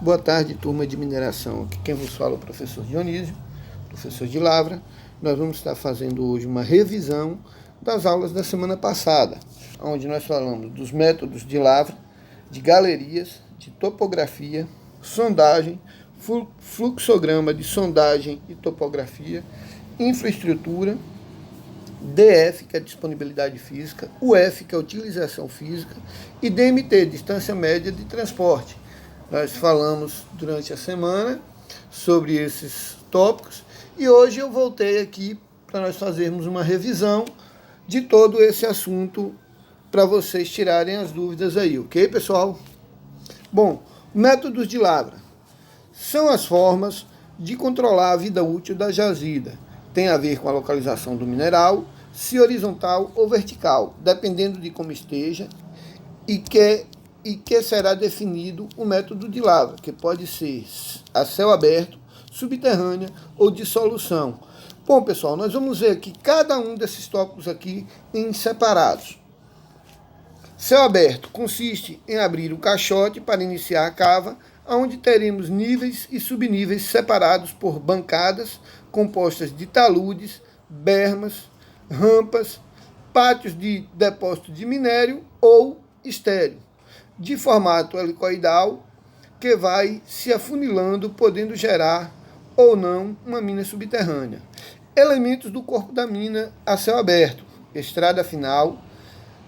Boa tarde, turma de mineração. Aqui quem vos fala é o professor Dionísio, professor de Lavra. Nós vamos estar fazendo hoje uma revisão das aulas da semana passada, onde nós falamos dos métodos de lavra, de galerias, de topografia, sondagem, fluxograma de sondagem e topografia, infraestrutura, DF, que é disponibilidade física, UF, que é utilização física, e DMT, distância média de transporte. Nós falamos durante a semana sobre esses tópicos e hoje eu voltei aqui para nós fazermos uma revisão de todo esse assunto para vocês tirarem as dúvidas aí, ok, pessoal? Bom, métodos de lavra são as formas de controlar a vida útil da jazida. Tem a ver com a localização do mineral, se horizontal ou vertical, dependendo de como esteja e que será definido o método de lavra, que pode ser a céu aberto, subterrânea ou de solução. Bom, pessoal, nós vamos ver aqui cada um desses tópicos aqui em separados. Céu aberto consiste em abrir o caixote para iniciar a cava, onde teremos níveis e subníveis separados por bancadas compostas de taludes, bermas, rampas, pátios de depósito de minério ou estéreo, de formato helicoidal, que vai se afunilando, podendo gerar ou não uma mina subterrânea. Elementos do corpo da mina a céu aberto: estrada final,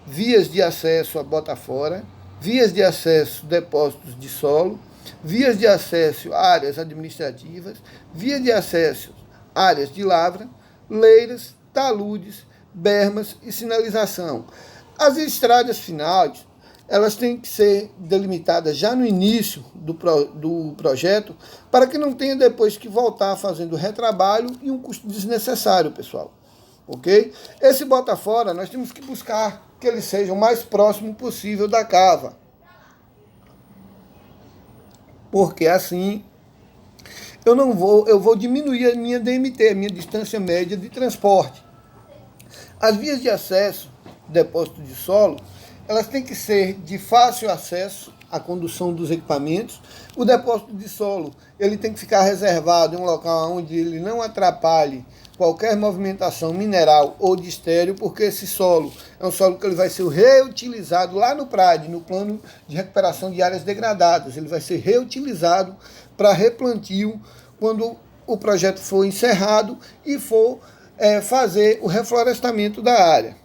vias de acesso a bota fora, vias de acesso depósitos de solo, vias de acesso a áreas administrativas, vias de acesso áreas de lavra, leiras, taludes, bermas e sinalização. As estradas finais, elas têm que ser delimitadas já no início do projeto, para que não tenha depois que voltar fazendo retrabalho e um custo desnecessário, pessoal. Ok? Esse bota fora, nós temos que buscar que ele seja o mais próximo possível da cava. Porque assim eu vou diminuir a minha DMT, a minha distância média de transporte. As vias de acesso, depósito de solo, elas têm que ser de fácil acesso à condução dos equipamentos. O depósito de solo, ele tem que ficar reservado em um local onde ele não atrapalhe qualquer movimentação mineral ou de estéreo, porque esse solo é um solo que ele vai ser reutilizado lá no PRAD, no plano de recuperação de áreas degradadas. Ele vai ser reutilizado para replantio quando o projeto for encerrado e for fazer o reflorestamento da área.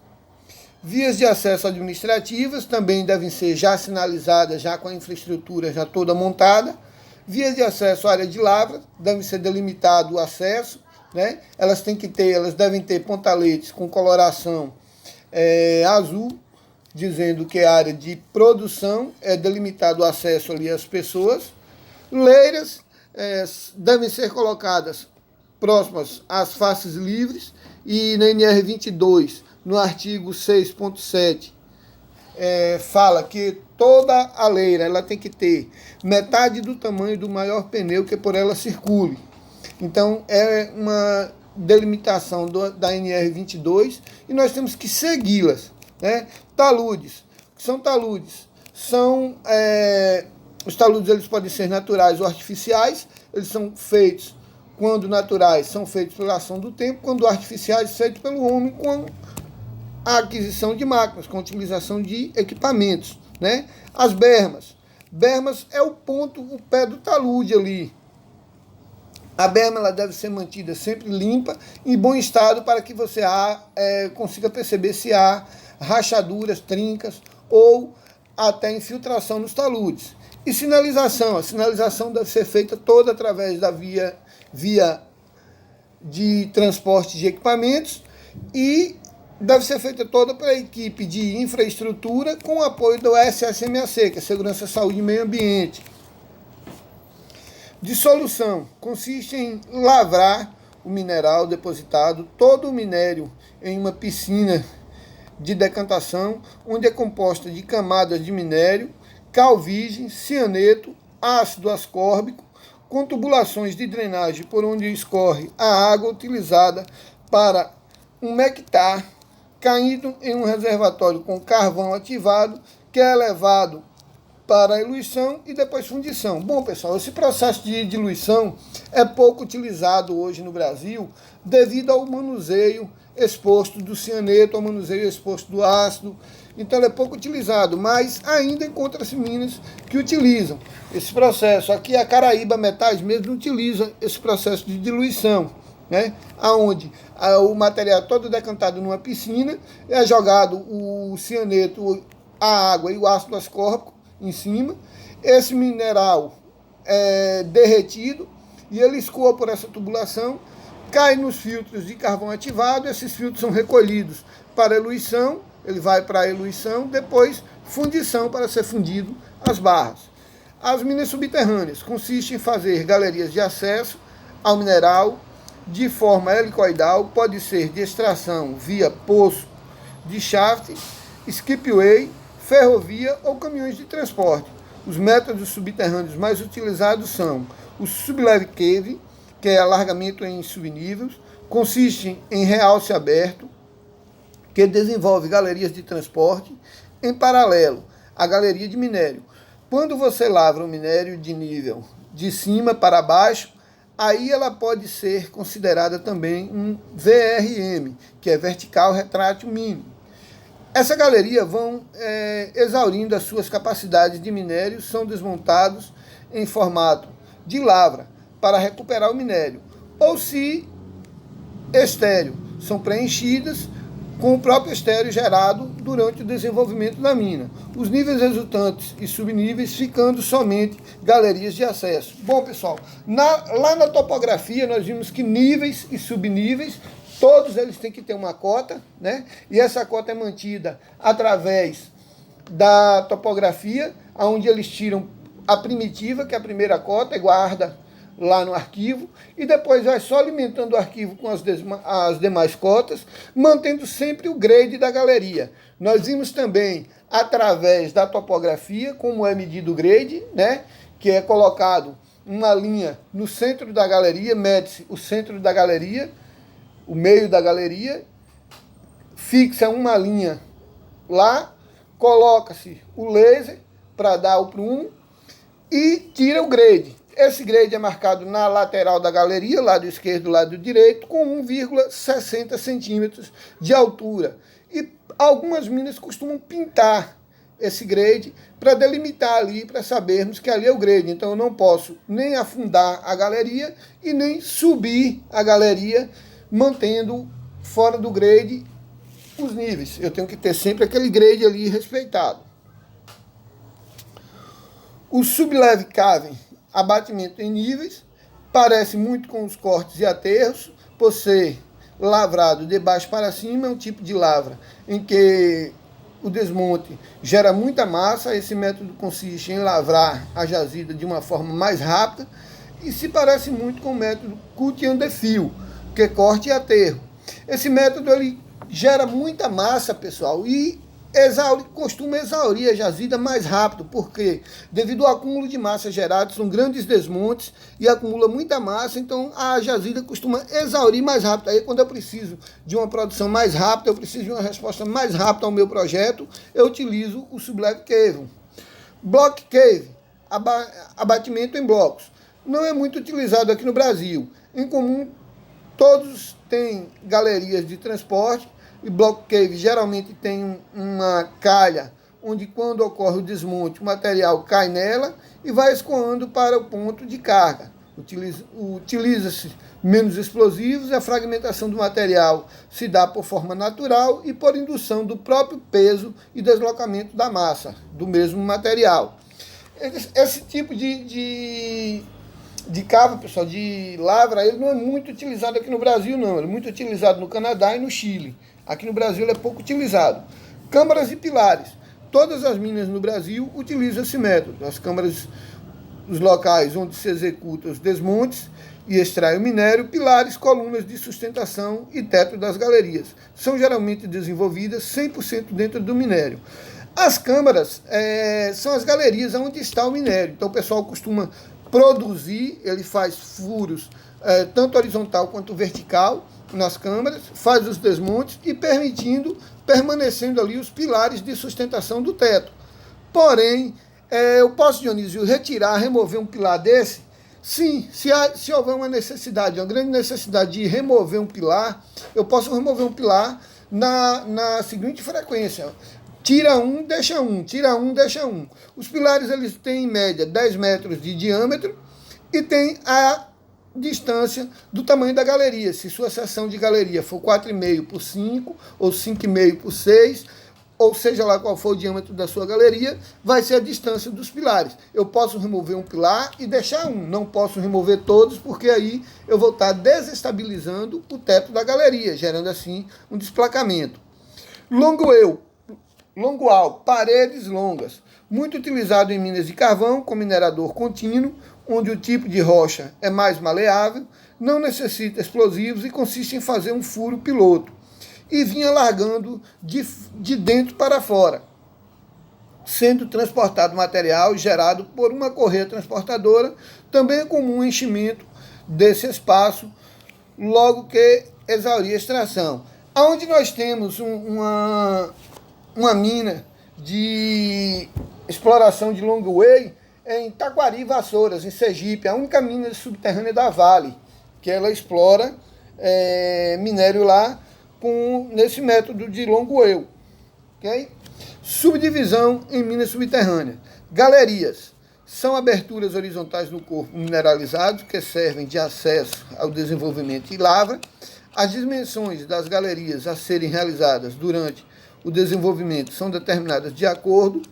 Vias de acesso administrativas também devem ser já sinalizadas, já com a infraestrutura já toda montada. Vias de acesso à área de lavra, deve ser delimitado o acesso, né? Elas devem ter pontaletes com coloração azul, dizendo que é área de produção, é delimitado o acesso ali às pessoas. Leiras devem ser colocadas próximas às faces livres e na NR 22, no artigo 6.7, fala que toda a leira ela tem que ter metade do tamanho do maior pneu que por ela circule. Então, é uma delimitação da NR 22 e nós temos que segui-las, né? Taludes. O que são taludes? Os taludes eles podem ser naturais ou artificiais. Eles são feitos, quando naturais, são feitos pela ação do tempo, quando artificiais, feitos pelo homem com a aquisição de máquinas, com a utilização de equipamentos, né? As bermas. Bermas é o pé do talude ali. A berma ela deve ser mantida sempre limpa, em bom estado, para que você consiga perceber se há rachaduras, trincas ou até infiltração nos taludes. E sinalização. A sinalização deve ser feita toda através da via de transporte de equipamentos e deve ser feita toda pela equipe de infraestrutura com o apoio do SSMAC, que é Segurança, Saúde e Meio Ambiente. Dissolução consiste em lavrar o mineral depositado, todo o minério, em uma piscina de decantação, onde é composta de camadas de minério, calvígeno, cianeto, ácido ascórbico, com tubulações de drenagem por onde escorre a água utilizada para umectar, caindo em um reservatório com carvão ativado, que é levado para a eluição e depois fundição. Bom, pessoal, esse processo de diluição é pouco utilizado hoje no Brasil devido ao manuseio exposto do cianeto, ao manuseio exposto do ácido. Então ele é pouco utilizado, mas ainda encontra-se minas que utilizam esse processo. Aqui a Caraíba Metais mesmo utiliza esse processo de diluição, né? Onde o material todo decantado numa piscina, é jogado o cianeto, a água e o ácido ascórbico em cima, esse mineral é derretido e ele escoa por essa tubulação, cai nos filtros de carvão ativado, esses filtros são recolhidos para eluição, ele vai para a eluição, depois fundição para ser fundido as barras. As minas subterrâneas consistem em fazer galerias de acesso ao mineral de forma helicoidal, pode ser de extração via poço de shaft, skipway, ferrovia ou caminhões de transporte. Os métodos subterrâneos mais utilizados são o subleve cave, que é alargamento em subníveis, consiste em realce aberto, que desenvolve galerias de transporte, em paralelo à galeria de minério. Quando você lavra o minério de nível de cima para baixo, aí ela pode ser considerada também um VRM, que é vertical retrátil mínimo. Essa galeria vão exaurindo as suas capacidades de minério, são desmontados em formato de lavra para recuperar o minério. Ou se estéreo, são preenchidas com o próprio estéreo gerado durante o desenvolvimento da mina. Os níveis resultantes e subníveis ficando somente galerias de acesso. Bom, pessoal, lá na topografia nós vimos que níveis e subníveis, todos eles têm que ter uma cota, né? E essa cota é mantida através da topografia, onde eles tiram a primitiva, que é a primeira cota, e guarda lá no arquivo, e depois vai só alimentando o arquivo com as demais cotas, mantendo sempre o grade da galeria. Nós vimos também, através da topografia, como é medido o grade, né? Que é colocado uma linha no centro da galeria, mede-se o centro da galeria, o meio da galeria, fixa uma linha lá, coloca-se o laser para dar o prumo e tira o grade. Esse grade é marcado na lateral da galeria, lado esquerdo e lado direito, com 1,60 centímetros de altura. E algumas minas costumam pintar esse grade para delimitar ali, para sabermos que ali é o grade. Então eu não posso nem afundar a galeria e nem subir a galeria, mantendo fora do grade os níveis. Eu tenho que ter sempre aquele grade ali respeitado. O subleve cave, abatimento em níveis, parece muito com os cortes e aterros, por ser lavrado de baixo para cima, é um tipo de lavra em que o desmonte gera muita massa. Esse método consiste em lavrar a jazida de uma forma mais rápida e se parece muito com o método cut and fill, que é corte e aterro. Esse método ele gera muita massa, pessoal, e costuma exaurir a jazida mais rápido, porque devido ao acúmulo de massa gerado, são grandes desmontes e acumula muita massa, então a jazida costuma exaurir mais rápido. Aí quando eu preciso de uma produção mais rápida, eu preciso de uma resposta mais rápida ao meu projeto, eu utilizo o subleve cave. Block cave, abatimento em blocos. Não é muito utilizado aqui no Brasil. Em comum, todos têm galerias de transporte, e block cave geralmente tem uma calha, onde quando ocorre o desmonte, o material cai nela e vai escoando para o ponto de carga. Utiliza-se menos explosivos, e a fragmentação do material se dá por forma natural e por indução do próprio peso e deslocamento da massa do mesmo material. Esse tipo de cava, pessoal, de lavra, ele não é muito utilizado aqui no Brasil, não. Ele é muito utilizado no Canadá e no Chile. Aqui no Brasil ele é pouco utilizado. Câmaras e pilares. Todas as minas no Brasil utilizam esse método. As câmaras, os locais onde se executam os desmontes e extrai o minério, pilares, colunas de sustentação e teto das galerias. São geralmente desenvolvidas 100% dentro do minério. As câmaras são as galerias onde está o minério. Então o pessoal costuma produzir, ele faz furos tanto horizontal quanto vertical nas câmaras, faz os desmontes e permanecendo ali os pilares de sustentação do teto. Porém, Eu posso, Dionísio, retirar, remover um pilar desse? Sim, se houver uma necessidade, uma grande necessidade de remover um pilar, eu posso remover um pilar na seguinte frequência. Tira um, deixa um, tira um, deixa um. Os pilares eles têm em média 10 metros de diâmetro e tem a distância do tamanho da galeria. Se sua seção de galeria for 4,5 por 5 ou 5,5 por 6, ou seja lá qual for o diâmetro da sua galeria, vai ser a distância dos pilares. Eu posso remover um pilar e deixar um, não posso remover todos, porque aí eu vou estar desestabilizando o teto da galeria, gerando assim um desplacamento. Longual, paredes longas, muito utilizado em minas de carvão com minerador contínuo, onde o tipo de rocha é mais maleável, não necessita explosivos e consiste em fazer um furo piloto e vinha largando de dentro para fora, sendo transportado material gerado por uma correia transportadora. Também é comum o enchimento desse espaço logo que exaurir a extração. Onde nós temos uma mina de exploração de long way é em Taquari, Vassouras, em Sergipe, a única mina subterrânea da Vale, que ela explora minério lá nesse método de long way. Okay? Subdivisão em minas subterrâneas. Galerias são aberturas horizontais no corpo mineralizado que servem de acesso ao desenvolvimento e lavra. As dimensões das galerias a serem realizadas durante o desenvolvimento são determinadas de acordo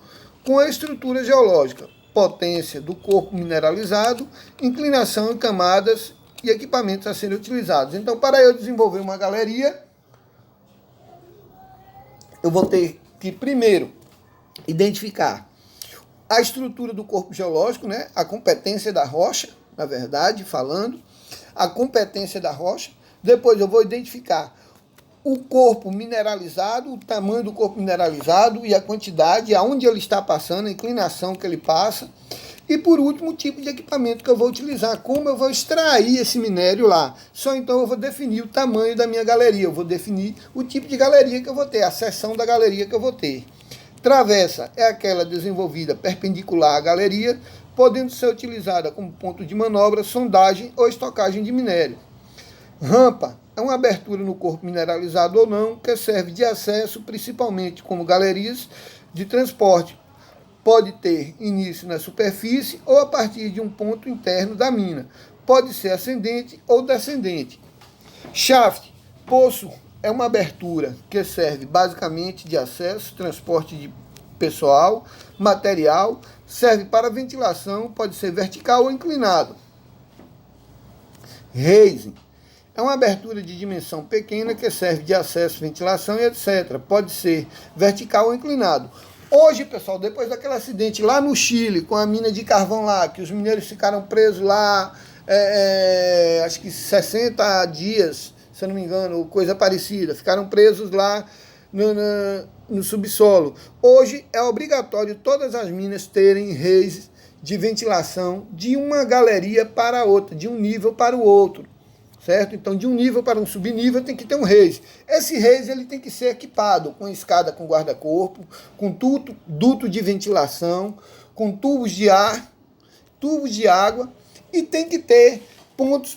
com a estrutura geológica, potência do corpo mineralizado, inclinação em camadas e equipamentos a serem utilizados. Então, para eu desenvolver uma galeria, eu vou ter que, primeiro, identificar a estrutura do corpo geológico, né? A competência da rocha, na verdade, falando, a competência da rocha. Depois eu vou identificar o corpo mineralizado, o tamanho do corpo mineralizado e a quantidade, aonde ele está passando, a inclinação que ele passa. E por último, o tipo de equipamento que eu vou utilizar, como eu vou extrair esse minério lá. Só então eu vou definir o tamanho da minha galeria, eu vou definir o tipo de galeria que eu vou ter, a seção da galeria que eu vou ter. Travessa é aquela desenvolvida perpendicular à galeria, podendo ser utilizada como ponto de manobra, sondagem ou estocagem de minério. Rampa é uma abertura no corpo mineralizado ou não, que serve de acesso principalmente como galerias de transporte. Pode ter início na superfície ou a partir de um ponto interno da mina. Pode ser ascendente ou descendente. Shaft, poço, é uma abertura que serve basicamente de acesso, transporte de pessoal, material, serve para ventilação, pode ser vertical ou inclinado. Raising é uma abertura de dimensão pequena que serve de acesso, ventilação e etc. Pode ser vertical ou inclinado. Hoje, pessoal, depois daquele acidente lá no Chile, com a mina de carvão lá, que os mineiros ficaram presos lá, acho que 60 dias, se eu não me engano, coisa parecida, ficaram presos lá no subsolo. Hoje é obrigatório todas as minas terem reis de ventilação de uma galeria para outra, de um nível para o outro. Certo? Então, de um nível para um subnível tem que ter um raise. Esse raise ele tem que ser equipado com escada com guarda-corpo, com duto de ventilação, com tubos de ar, tubos de água e tem que ter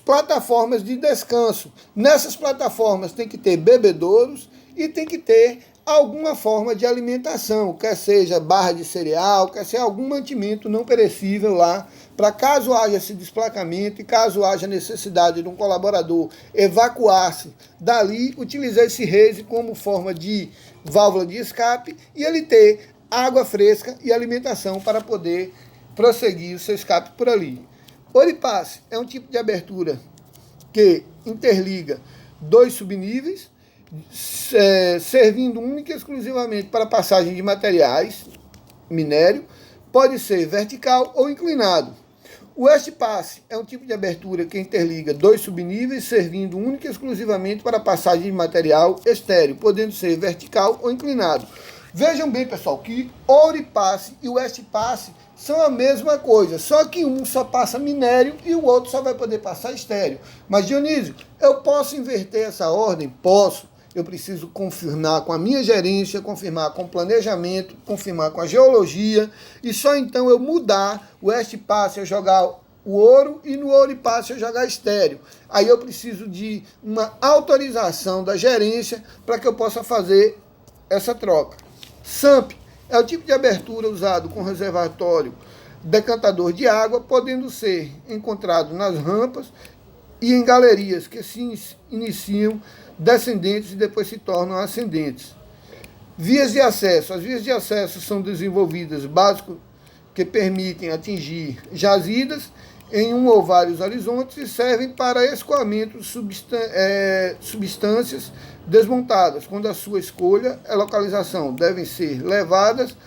plataformas de descanso. Nessas plataformas tem que ter bebedouros e tem que ter alguma forma de alimentação, quer seja barra de cereal, quer seja algum mantimento não perecível lá, para caso haja esse desplacamento e caso haja necessidade de um colaborador evacuar-se dali, utilizar esse raise como forma de válvula de escape e ele ter água fresca e alimentação para poder prosseguir o seu escape por ali. Oripasse é um tipo de abertura que interliga dois subníveis, servindo única e exclusivamente para passagem de materiais, minério, pode ser vertical ou inclinado. O West Pass é um tipo de abertura que interliga dois subníveis, servindo única e exclusivamente para passagem de material estéreo, podendo ser vertical ou inclinado. Vejam bem, pessoal, que Oripasse e o West Pass são a mesma coisa, só que um só passa minério e o outro só vai poder passar estéreo. Mas, Dionísio, eu posso inverter essa ordem? Posso. eu preciso confirmar com a minha gerência, confirmar com o planejamento, confirmar com a geologia, e só então eu mudar o este passe, eu jogar o ouro, e no ouro e passe eu jogar estéreo. Aí eu preciso de uma autorização da gerência para que eu possa fazer essa troca. SAMP é o tipo de abertura usado com reservatório decantador de água, podendo ser encontrado nas rampas e em galerias que se iniciam descendentes e depois se tornam ascendentes. Vias de acesso. As vias de acesso são desenvolvidas básicas que permitem atingir jazidas em um ou vários horizontes e servem para escoamento de substâncias desmontadas, quando a sua escolha e localização devem ser levadas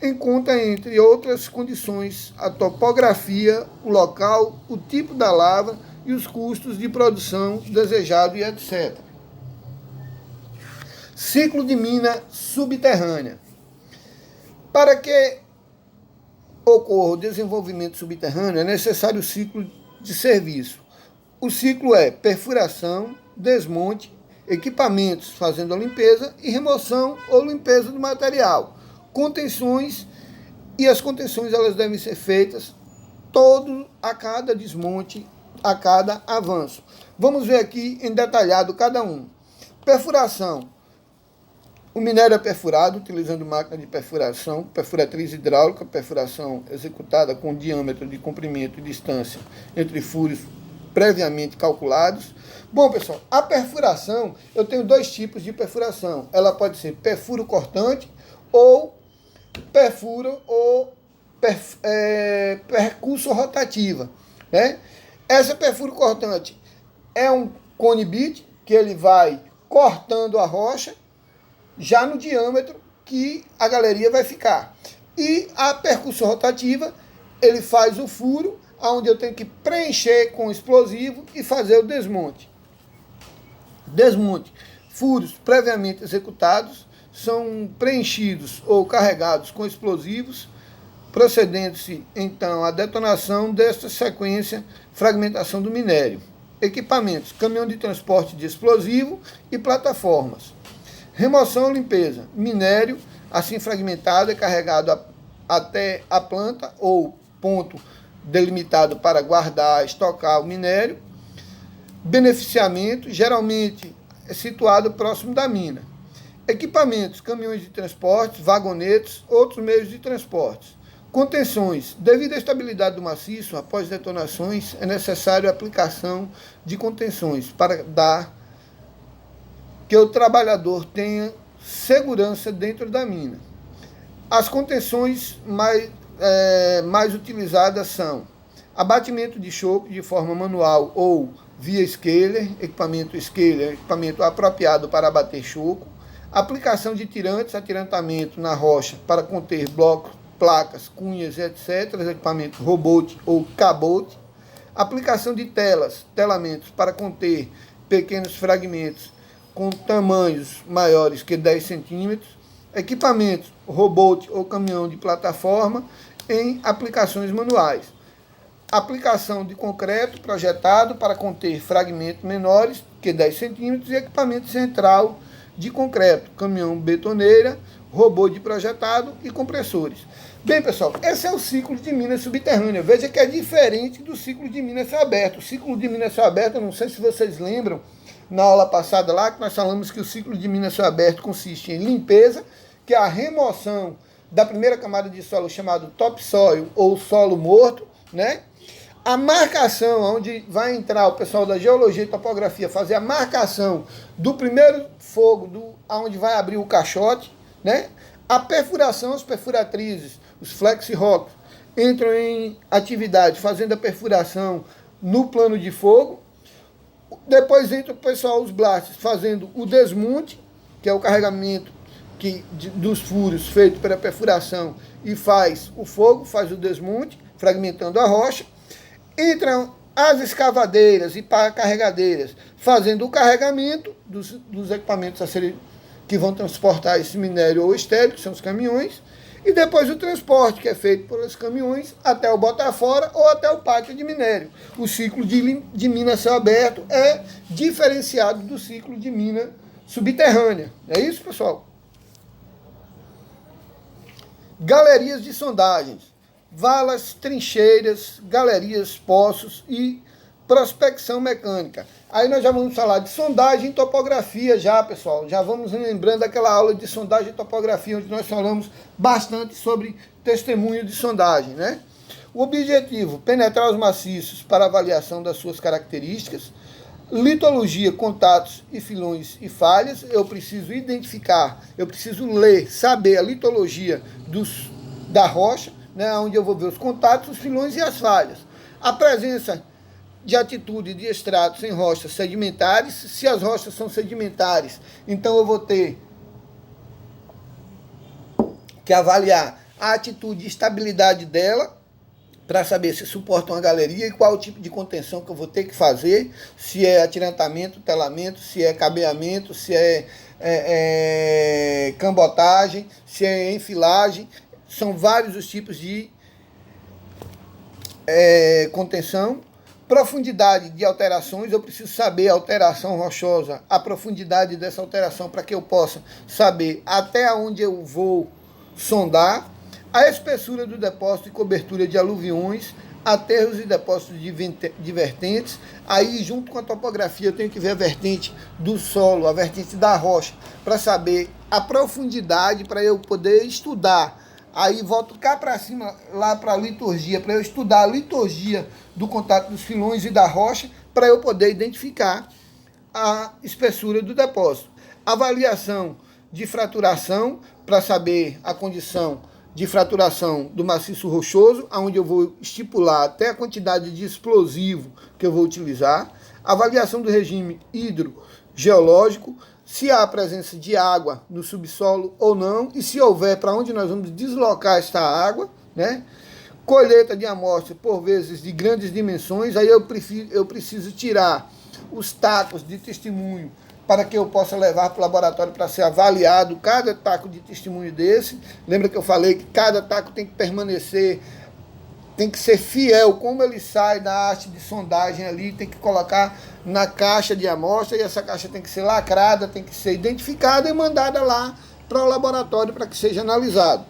em conta, entre outras condições, a topografia, o local, o tipo da lavra e os custos de produção desejado e etc. Ciclo de mina subterrânea. Para que ocorra o desenvolvimento subterrâneo, é necessário o ciclo de serviço. O ciclo é perfuração, desmonte, equipamentos fazendo a limpeza e remoção ou limpeza do material. Contenções, e as contenções elas devem ser feitas todo a cada desmonte, a cada avanço. Vamos ver aqui em detalhado cada um. Perfuração. O minério é perfurado utilizando máquina de perfuração, perfuratriz hidráulica, perfuração executada com diâmetro de comprimento e distância entre furos previamente calculados. Bom, pessoal, a perfuração, eu tenho dois tipos de perfuração. Ela pode ser perfuro cortante ou perfuro ou percurso rotativa, né? Essa perfuro cortante é um cone bit que ele vai cortando a rocha já no diâmetro que a galeria vai ficar. E a percussão rotativa, ele faz o furo, onde eu tenho que preencher com explosivo e fazer o desmonte. Desmonte. Furos previamente executados são preenchidos ou carregados com explosivos, procedendo-se então à detonação desta sequência, fragmentação do minério. Equipamentos, caminhão de transporte de explosivo e plataformas. Remoção ou limpeza, minério assim fragmentado é carregado até a planta ou ponto delimitado para guardar, estocar o minério. Beneficiamento, geralmente é situado próximo da mina. Equipamentos, caminhões de transporte, vagonetes, outros meios de transporte. Contenções, devido à estabilidade do maciço, após detonações, é necessário a aplicação de contenções para dar que o trabalhador tenha segurança dentro da mina. As contenções mais utilizadas são abatimento de choco de forma manual ou via scaler, equipamento apropriado para abater choco, aplicação de tirantes, atirantamento na rocha para conter blocos, placas, cunhas, etc., equipamento robote ou cabote, aplicação de telamentos para conter pequenos fragmentos com tamanhos maiores que 10 centímetros, equipamentos, robote ou caminhão de plataforma em aplicações manuais. Aplicação de concreto projetado para conter fragmentos menores que 10 centímetros e equipamento central de concreto, caminhão betoneira, robô de projetado e compressores. Bem, pessoal, esse é o ciclo de mina subterrânea. Veja que é diferente do ciclo de mina céu aberto. O ciclo de mina céu aberto, eu não sei se vocês lembram, na aula passada lá, que nós falamos que o ciclo de mina céu aberto consiste em limpeza, que é a remoção da primeira camada de solo chamado topsoil ou solo morto, né? A marcação, onde vai entrar o pessoal da geologia e topografia, fazer a marcação do primeiro fogo, onde vai abrir o caixote, né? A perfuração, as perfuratrizes, os flex rocks, entram em atividade fazendo a perfuração no plano de fogo. Depois entra o pessoal, os blasts, fazendo o desmonte, que é o carregamento dos furos feito pela perfuração e faz o fogo, faz o desmonte, fragmentando a rocha. Entram as escavadeiras e carregadeiras, fazendo o carregamento dos equipamentos que vão transportar esse minério ou estéreo, que são os caminhões, e depois o transporte, que é feito por os caminhões até o Botafora ou até o pátio de minério. O ciclo de mina céu aberto é diferenciado do ciclo de mina subterrânea. É isso, pessoal? Galerias de sondagens, valas, trincheiras, galerias, poços e prospecção mecânica. Aí nós já vamos falar de sondagem e topografia já, pessoal. Já vamos lembrando daquela aula de sondagem e topografia, onde nós falamos bastante sobre testemunho de sondagem, né? O objetivo, penetrar os maciços para avaliação das suas características. Litologia, contatos e filões e falhas. Eu preciso identificar, eu preciso ler, saber a litologia da rocha, né, onde eu vou ver os contatos, os filões e as falhas. A presença de atitude de estratos em rochas sedimentares. Se as rochas são sedimentares, então eu vou ter que avaliar a atitude e estabilidade dela, para saber se suporta uma galeria e qual o tipo de contenção que eu vou ter que fazer, se é atirantamento, telamento, se é cabeamento, se é cambotagem, se é enfilagem. São vários os tipos de contenção. Profundidade de alterações, eu preciso saber a alteração rochosa, a profundidade dessa alteração, para que eu possa saber até onde eu vou sondar. A espessura do depósito e cobertura de aluviões, aterros e depósitos de vertentes. Aí, junto com a topografia, eu tenho que ver a vertente do solo, a vertente da rocha, para saber a profundidade, para eu poder estudar. Aí volto cá para cima, lá para a liturgia, para eu estudar a liturgia do contato dos filões e da rocha, para eu poder identificar a espessura do depósito. Avaliação de fraturação, para saber a condição de fraturação do maciço rochoso, onde eu vou estipular até a quantidade de explosivo que eu vou utilizar. Avaliação do regime hidrogeológico, se há a presença de água no subsolo ou não, e se houver, para onde nós vamos deslocar esta água, né? Colheita de amostra, por vezes, de grandes dimensões. Aí eu preciso tirar os tacos de testemunho para que eu possa levar para o laboratório para ser avaliado cada taco de testemunho desse. Lembra que eu falei que cada taco tem que permanecer, tem que ser fiel, como ele sai da haste de sondagem ali, tem que colocar na caixa de amostra, e essa caixa tem que ser lacrada, tem que ser identificada e mandada lá para o laboratório para que seja analisado.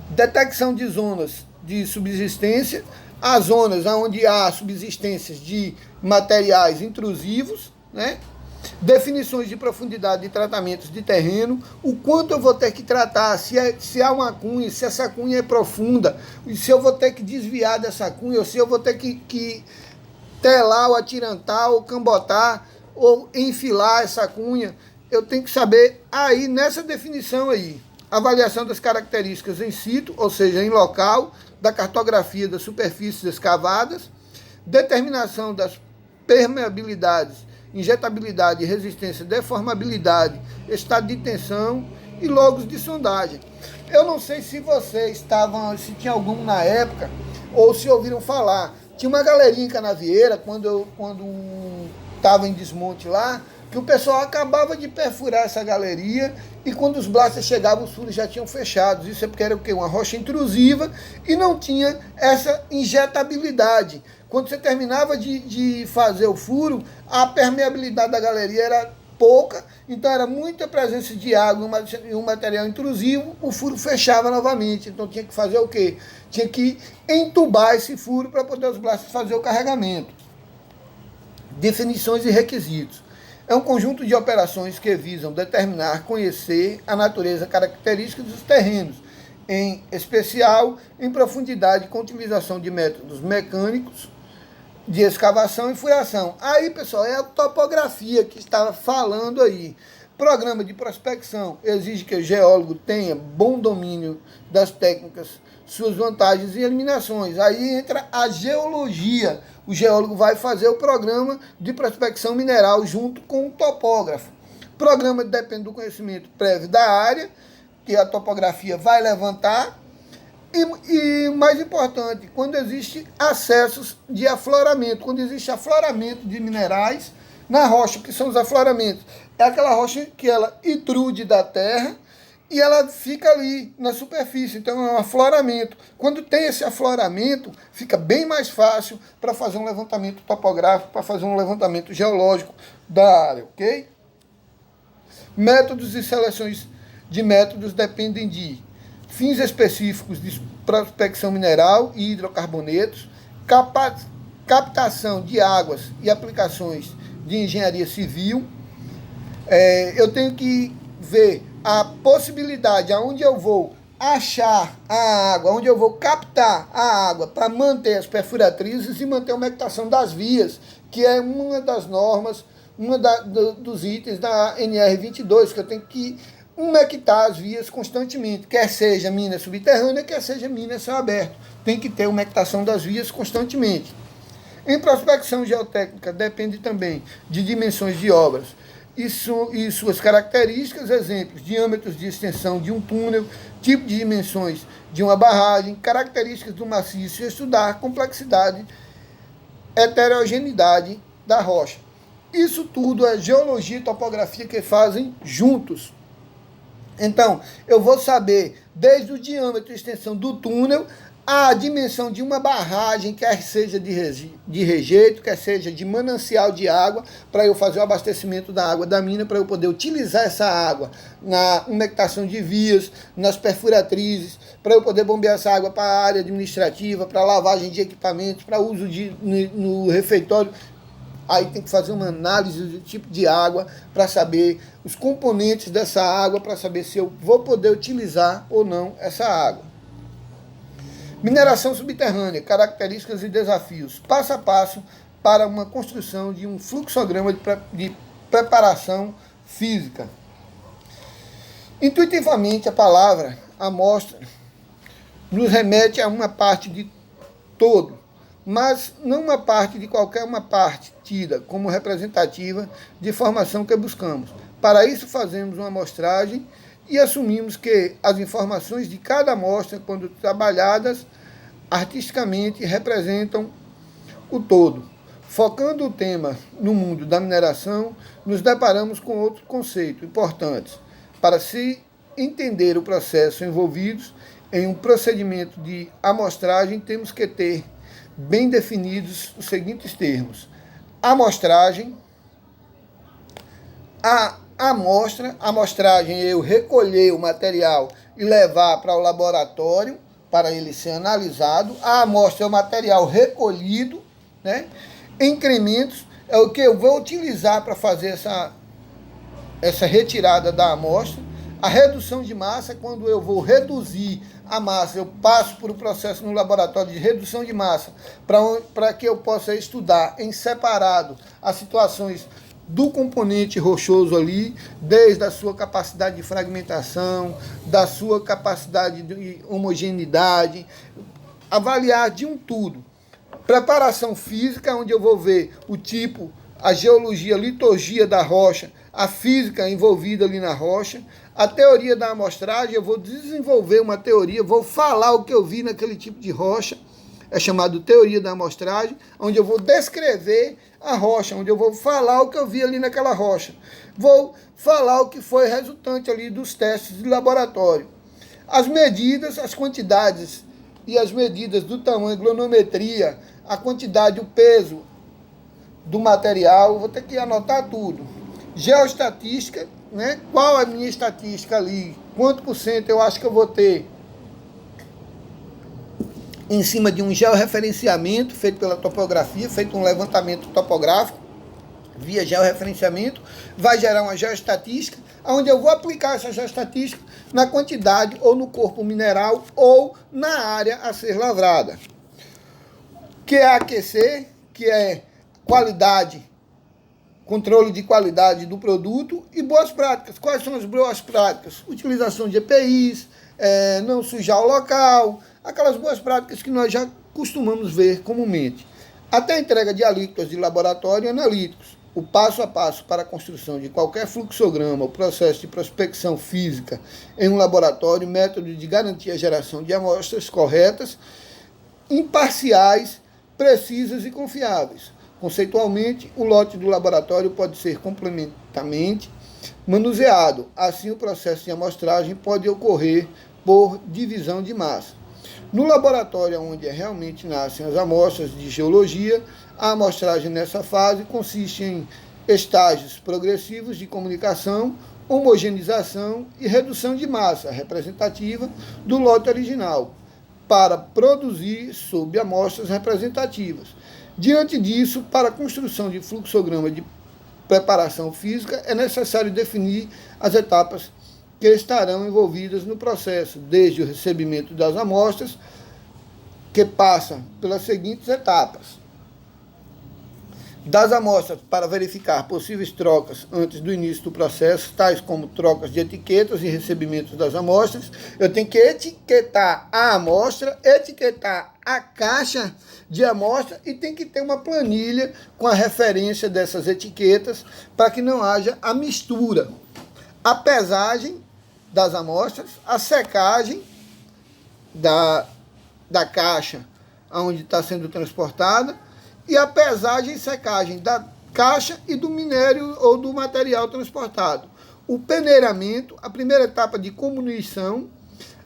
Detecção de zonas de subsistência, as zonas onde há subsistências de materiais intrusivos, né? Definições de profundidade de tratamentos de terreno, o quanto eu vou ter que tratar, se há uma cunha, se essa cunha é profunda, se eu vou ter que desviar dessa cunha, ou se eu vou ter que telar ou atirantar ou cambotar ou enfilar essa cunha. Eu tenho que saber aí nessa definição aí. Avaliação das características em situ, ou seja, em local, da cartografia das superfícies escavadas, determinação das permeabilidades, injetabilidade, resistência, deformabilidade, estado de tensão e logos de sondagem. Eu não sei se vocês estavam, se tinha algum na época, ou se ouviram falar. Tinha uma galerinha em Canavieira, quando estava em desmonte lá, que o pessoal acabava de perfurar essa galeria, e quando os blasters chegavam, os furos já tinham fechados. Isso é porque era o quê? Uma rocha intrusiva e não tinha essa injetabilidade. Quando você terminava de fazer o furo, a permeabilidade da galeria era pouca, então era muita presença de água e um material intrusivo, o furo fechava novamente. Então tinha que fazer o quê? Tinha que entubar esse furo para poder os blasters fazer o carregamento. Definições e requisitos. É um conjunto de operações que visam determinar, conhecer a natureza característica dos terrenos, em especial em profundidade, com utilização de métodos mecânicos de escavação e furação. Aí, pessoal, é a topografia que estava falando aí. Programa de prospecção exige que o geólogo tenha bom domínio das técnicas, suas vantagens e eliminações. Aí entra a geologia. O geólogo vai fazer o programa de prospecção mineral junto com o topógrafo. O programa depende do conhecimento prévio da área, que a topografia vai levantar. E mais importante, quando existe acessos de afloramento, quando existe afloramento de minerais na rocha, que são os afloramentos. É aquela rocha que ela intrude da terra e ela fica ali na superfície, então é um afloramento. Quando tem esse afloramento, fica bem mais fácil para fazer um levantamento topográfico, para fazer um levantamento geológico da área, ok? Métodos e seleções de métodos dependem de fins específicos de prospecção mineral e hidrocarbonetos, captação de águas e aplicações de engenharia civil. Eu tenho que ver a possibilidade aonde eu vou achar a água, onde eu vou captar a água para manter as perfuratrizes e manter a umectação das vias, que é uma das normas, dos itens da NR22, que eu tenho que umectar as vias constantemente, quer seja mina subterrânea, quer seja mina a céu aberto. Tem que ter umectação das vias constantemente. Em prospecção geotécnica, depende também de dimensões de obras e suas características, exemplos, diâmetros de extensão de um túnel, tipo de dimensões de uma barragem, características do maciço e estudar complexidade, heterogeneidade da rocha. Isso tudo é geologia e topografia que fazem juntos. Então, eu vou saber desde o diâmetro e extensão do túnel, a dimensão de uma barragem, quer seja de rejeito, quer seja de manancial de água, para eu fazer o abastecimento da água da mina, para eu poder utilizar essa água na umectação de vias, nas perfuratrizes, para eu poder bombear essa água para a área administrativa, para lavagem de equipamentos, para uso no refeitório. Aí tem que fazer uma análise do tipo de água para saber os componentes dessa água, para saber se eu vou poder utilizar ou não essa água. Mineração subterrânea, características e desafios. Passo a passo para uma construção de um fluxograma de preparação física. Intuitivamente, a palavra amostra nos remete a uma parte de todo, mas não uma parte de qualquer uma parte tida como representativa de formação que buscamos. Para isso fazemos uma amostragem e assumimos que as informações de cada amostra, quando trabalhadas artisticamente, representam o todo. Focando o tema no mundo da mineração, nos deparamos com outro conceito importante. Para se entender o processo envolvidos em um procedimento de amostragem, temos que ter bem definidos os seguintes termos. Amostragem, amostragem é eu recolher o material e levar para o laboratório para ele ser analisado. A amostra é o material recolhido, né? Incrementos é o que eu vou utilizar para fazer essa retirada da amostra. A redução de massa, quando eu vou reduzir a massa, eu passo por um processo no laboratório de redução de massa para que eu possa estudar em separado as situações do componente rochoso ali, desde a sua capacidade de fragmentação, da sua capacidade de homogeneidade, avaliar de um tudo. Preparação física, onde eu vou ver o tipo, a geologia, a liturgia da rocha, a física envolvida ali na rocha. A teoria da amostragem, eu vou desenvolver uma teoria, vou falar o que eu vi naquele tipo de rocha, é chamado teoria da amostragem, onde eu vou descrever a rocha, onde eu vou falar o que eu vi ali naquela rocha. Vou falar o que foi resultante ali dos testes de laboratório. As medidas, as quantidades e as medidas do tamanho, glonometria, a quantidade, o peso do material, eu vou ter que anotar tudo. Geoestatística, né? Qual a minha estatística ali? Quanto por cento eu acho que eu vou ter em cima de um georreferenciamento feito pela topografia, feito um levantamento topográfico via georreferenciamento, vai gerar uma geoestatística, onde eu vou aplicar essa geoestatística na quantidade ou no corpo mineral ou na área a ser lavrada. Que é aquecer, que é qualidade, controle de qualidade do produto e boas práticas. Quais são as boas práticas? Utilização de EPIs, não sujar o local, aquelas boas práticas que nós já costumamos ver comumente. Até a entrega de alíquotas de laboratório e analíticos. O passo a passo para a construção de qualquer fluxograma, o processo de prospecção física em um laboratório, método de garantir a geração de amostras corretas, imparciais, precisas e confiáveis. Conceitualmente, o lote do laboratório pode ser complementarmente manuseado. Assim, o processo de amostragem pode ocorrer por divisão de massa. No laboratório onde realmente nascem as amostras de geologia, a amostragem nessa fase consiste em estágios progressivos de comunicação homogeneização e redução de massa representativa do lote original, para produzir sob amostras representativas. Diante disso, para a construção de fluxograma de preparação física, é necessário definir as etapas que estarão envolvidas no processo, desde o recebimento das amostras, que passa pelas seguintes etapas: das amostras para verificar possíveis trocas antes do início do processo, tais como trocas de etiquetas e recebimentos das amostras. Eu tenho que etiquetar a amostra, etiquetar a caixa de amostra e tem que ter uma planilha com a referência dessas etiquetas para que não haja a mistura. A pesagem das amostras, a secagem da caixa onde está sendo transportada e a pesagem e secagem da caixa e do minério ou do material transportado. O peneiramento, a primeira etapa de comunição,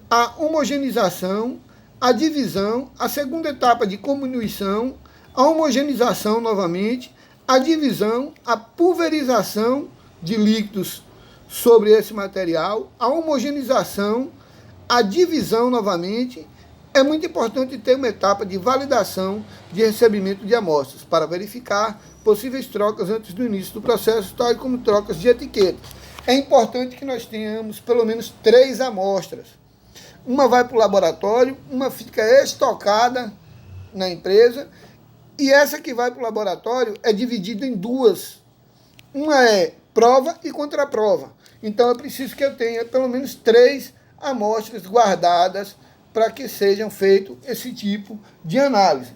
a homogeneização, a divisão, a segunda etapa de comunição, a homogeneização novamente, a divisão, a pulverização de líquidos sobre esse material, a homogeneização, a divisão novamente. É muito importante ter uma etapa de validação de recebimento de amostras para verificar possíveis trocas antes do início do processo, tal como trocas de etiquetas. É importante que nós tenhamos pelo menos 3 amostras. Uma vai para o laboratório, uma fica estocada na empresa, e essa que vai para o laboratório é dividida em 2. Uma é prova e contraprova. Então é preciso que eu tenha pelo menos 3 amostras guardadas para que sejam feito esse tipo de análise.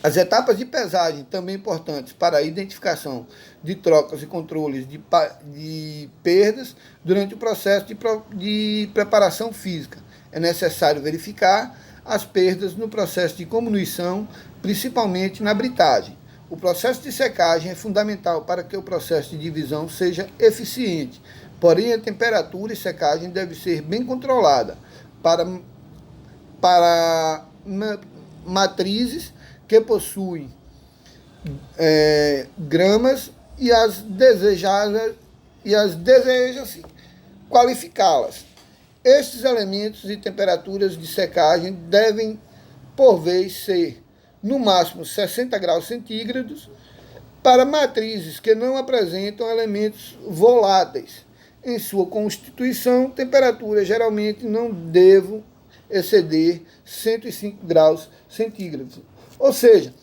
As etapas de pesagem também importantes para a identificação de trocas e controles de perdas durante o processo de preparação física. É necessário verificar as perdas no processo de comunição, principalmente na britagem. O processo de secagem é fundamental para que o processo de divisão seja eficiente, porém a temperatura e secagem deve ser bem controlada para matrizes que possuem gramas e as deseja-se qualificá-las. Estes elementos e temperaturas de secagem devem, por vez, ser no máximo 60 graus centígrados para matrizes que não apresentam elementos voláteis. Em sua constituição, temperatura geralmente não deve exceder 105 graus centígrados. Ou seja,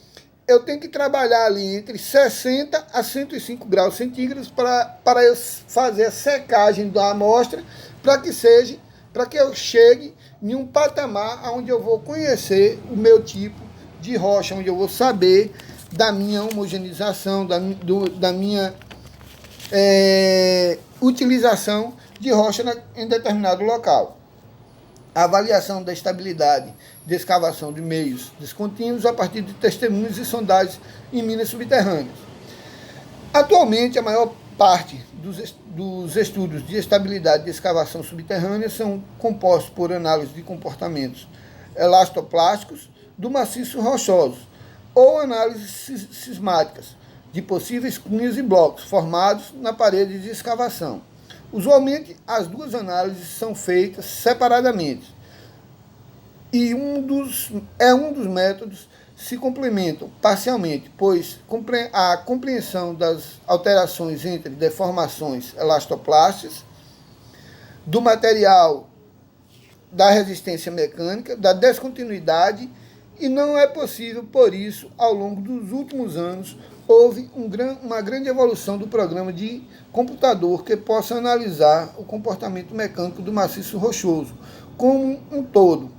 eu tenho que trabalhar ali entre 60 a 105 graus centígrados para eu fazer a secagem da amostra, para que eu chegue em um patamar onde eu vou conhecer o meu tipo de rocha, onde eu vou saber da minha homogeneização, da minha utilização de rocha em determinado local. A avaliação da estabilidade de escavação de meios descontínuos a partir de testemunhos e sondagens em minas subterrâneas. Atualmente, a maior parte dos estudos de estabilidade de escavação subterrânea são compostos por análise de comportamentos elastoplásticos do maciço rochoso ou análises sismáticas de possíveis cunhas e blocos formados na parede de escavação. Usualmente, as 2 análises são feitas separadamente e um dos métodos se complementam parcialmente, pois a compreensão das alterações entre deformações elastoplásticas, do material, da resistência mecânica, da descontinuidade, e não é possível, por isso, ao longo dos últimos anos, houve uma grande evolução do programa de computador que possa analisar o comportamento mecânico do maciço rochoso como um todo,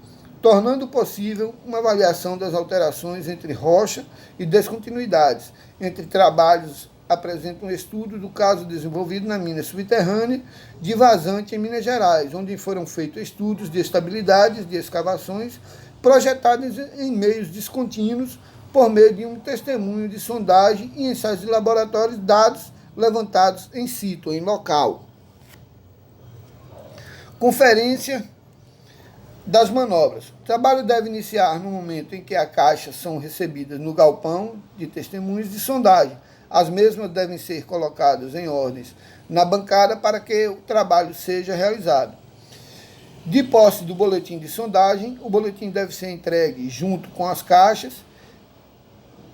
tornando possível uma avaliação das alterações entre rocha e descontinuidades. Entre trabalhos apresentam um estudo do caso desenvolvido na mina subterrânea de Vazante, em Minas Gerais, onde foram feitos estudos de estabilidades de escavações projetados em meios descontínuos por meio de um testemunho de sondagem e ensaios de laboratórios, dados levantados em situ, em local. Conferência das manobras. O trabalho deve iniciar no momento em que as caixas são recebidas no galpão de testemunhos de sondagem. As mesmas devem ser colocadas em ordens na bancada para que o trabalho seja realizado. De posse do boletim de sondagem, o boletim deve ser entregue junto com as caixas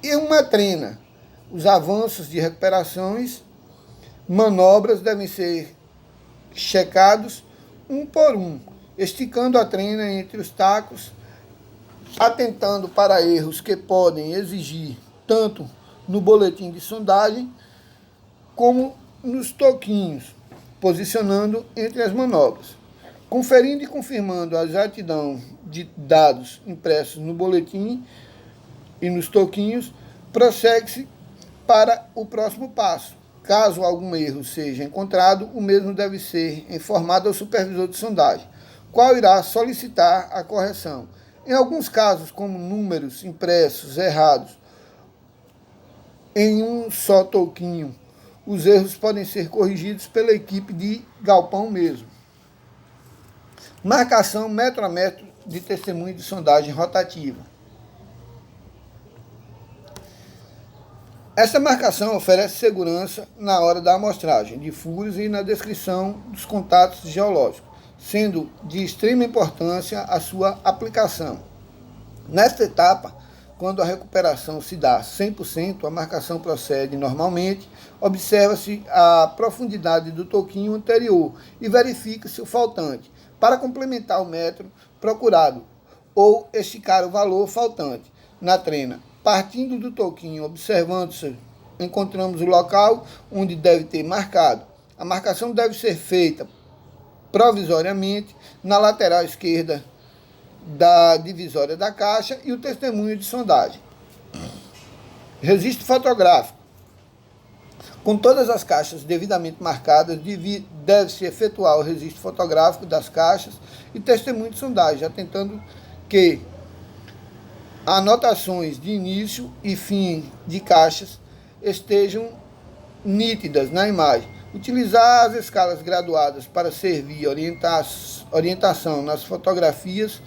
e uma trena. Os avanços de recuperações, manobras devem ser checados um por um, esticando a trena entre os tacos, atentando para erros que podem exigir tanto no boletim de sondagem como nos toquinhos, posicionando entre as manobras. Conferindo e confirmando a exatidão de dados impressos no boletim e nos toquinhos, prossegue-se para o próximo passo. Caso algum erro seja encontrado, o mesmo deve ser informado ao supervisor de sondagem, qual irá solicitar a correção. Em alguns casos, como números impressos errados em um só toquinho, os erros podem ser corrigidos pela equipe de galpão mesmo. Marcação metro a metro de testemunho de sondagem rotativa. Essa marcação oferece segurança na hora da amostragem de furos e na descrição dos contatos geológicos, sendo de extrema importância a sua aplicação. Nesta etapa, quando a recuperação se dá 100%, a marcação procede normalmente, observa-se a profundidade do toquinho anterior e verifica-se o faltante, para complementar o metro procurado ou esticar o valor faltante na trena. Partindo do toquinho, observando-se, encontramos o local onde deve ter marcado. A marcação deve ser feita provisoriamente na lateral esquerda da divisória da caixa e o testemunho de sondagem. Registro fotográfico. Com todas as caixas devidamente marcadas, deve-se efetuar o registro fotográfico das caixas e testemunho de sondagem, atentando que anotações de início e fim de caixas estejam nítidas na imagem. Utilizar as escalas graduadas para servir orientação nas fotografias,